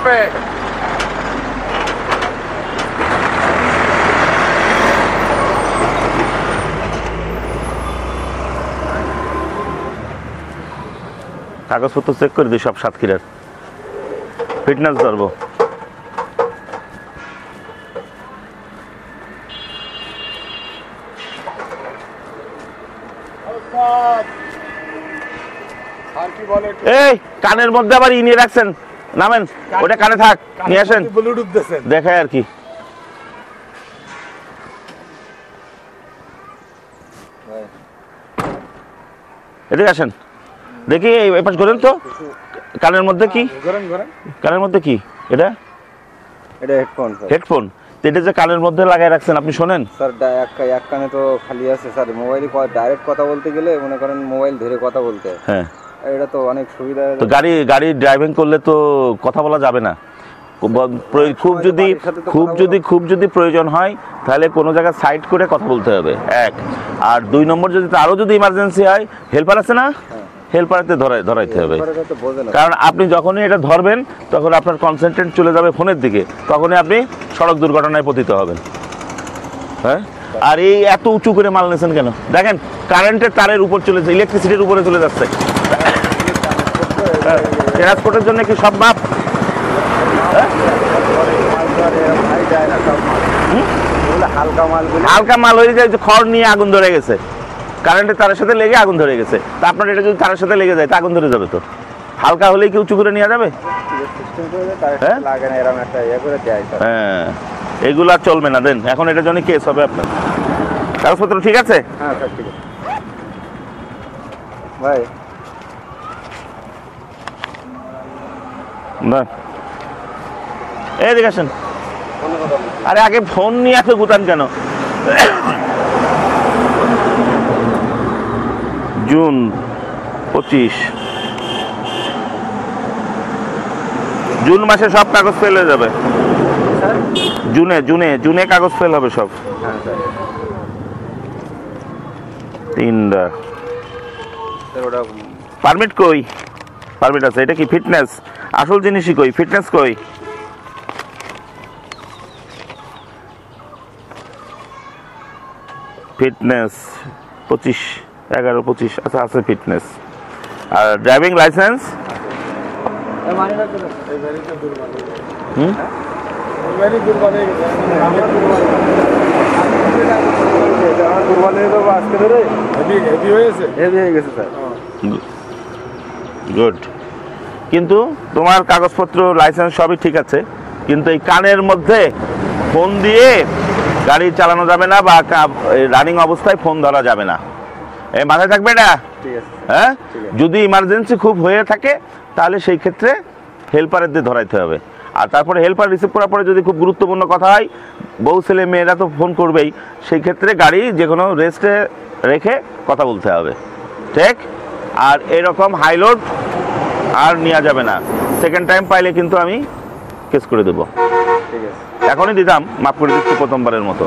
হবে। কাগজপত্র চেক করে দিই সব সাতক্ষীরার, ফিটনেস ধরবো। এই কানের মধ্যে আবার ই নিয়ে রাখছেন, নামেন, ওটা কানে থাক, নিয়ে আসেন, দেখায় আর কি। এদিকে আসেন, দেখি এই পাশ করেন তো। কানের মধ্যে কি, কানের মধ্যে কি এটা? এটা হেডফোন। হেডফোন? এটা যে কানের মধ্যে লাগাই রাখছেন, আপনি শোনেন? স্যার এক কানে তো খালি আছে স্যার, মোবাইলে ডাইরেক্ট কথা বলতে গেলে মনে করেন মোবাইল ধরে কথা বলতে। হ্যাঁ, এটা তো অনেক সুবিধা। তো গাড়ি ড্রাইভিং করলে তো কথা বলা যাবে না। খুব যদি প্রয়োজন হয় তাহলে কোনো জায়গায় সাইড করে কথা বলতে হবে, এক। আর 2 নম্বর, যদি আরো যদি ইমার্জেন্সি হয়, হেল্পার আছে না, হেল্পারতে ধরাইতে হবে। কারণ আপনি যখনই এটা ধরবেন তখন আপনার কনসেন্ট্রেট চলে যাবে ফোনের দিকে, তখনই আপনি সড়ক দুর্ঘটনায় পতিত হবেন। হ্যাঁ, আর এই এত উঁচু করে মাল নিয়েছেন কেন? দেখেন কারেন্টের তারের উপর চলে যাচ্ছে, ইলেকট্রিসিটির উপরে চলে যাচ্ছে। ট্রান্সপোর্টের জন্য কি সব মাপ? হালকা মাল হয়ে যায়, খড় নিয়ে আগুন ধরে গেছে, কারেন্টের তারের সাথে লেগে আগুন ধরে গেছে। তা আপনার এটা যদি তারের সাথে লেগে যায় তা আগুন ধরে যাবে তো। হালকা হলেই কি উঁচু করে নেওয়া যাবে? হ্যাঁ, এগুলা চলবে না, দেন এখন এটার জন্য কেস হবে আপনার। কাগজপত্র ঠিক আছে? হ্যাঁ স্যার ঠিক আছে ভাই। এদিকে আসেন। আরে আগে ফোন নিয়ে এত গুতান কেন? জুন 25, জুন মাসে সব কাগজ ফেল হয়ে যাবে। জুনে কাগজ ফেল হবে সব। 3টা পারমিট কই? পারমিট আছে, এটা কি ফিটনেস? আসল জিনিসই কই, ফিটনেস কই? ফিটনেস 25/11/25, আচ্ছা আছে ফিটনেস। আর ড্রাইভিং লাইসেন্স? গুড। কিন্তু তোমার কাগজপত্র লাইসেন্স সবই ঠিক আছে, কিন্তু এই কানের মধ্যে ফোন দিয়ে গাড়ি চালানো যাবে না, বা রানিং অবস্থায় ফোন ধরা যাবে না। এই মাথায় থাকবে না? হ্যাঁ, যদি ইমার্জেন্সি খুব হয়ে থাকে তাহলে সেই ক্ষেত্রে হেল্পারের দিয়ে ধরাইতে হবে। আর তারপরে হেল্পার রিসিভ করার পরে যদি খুব গুরুত্বপূর্ণ কথা হয়, বউ ছেলে মেয়েরা তো ফোন করবেই, সেই ক্ষেত্রে গাড়ি যে কোনো রেস্টে রেখে কথা বলতে হবে, ঠিক? আর এরকম হাইলোড আর নেওয়া যাবে না। সেকেন্ড টাইম পাইলে কিন্তু আমি কেস করে দেবো। এখনই দিতাম, মাফ করে দিচ্ছি প্রথমবারের মতো।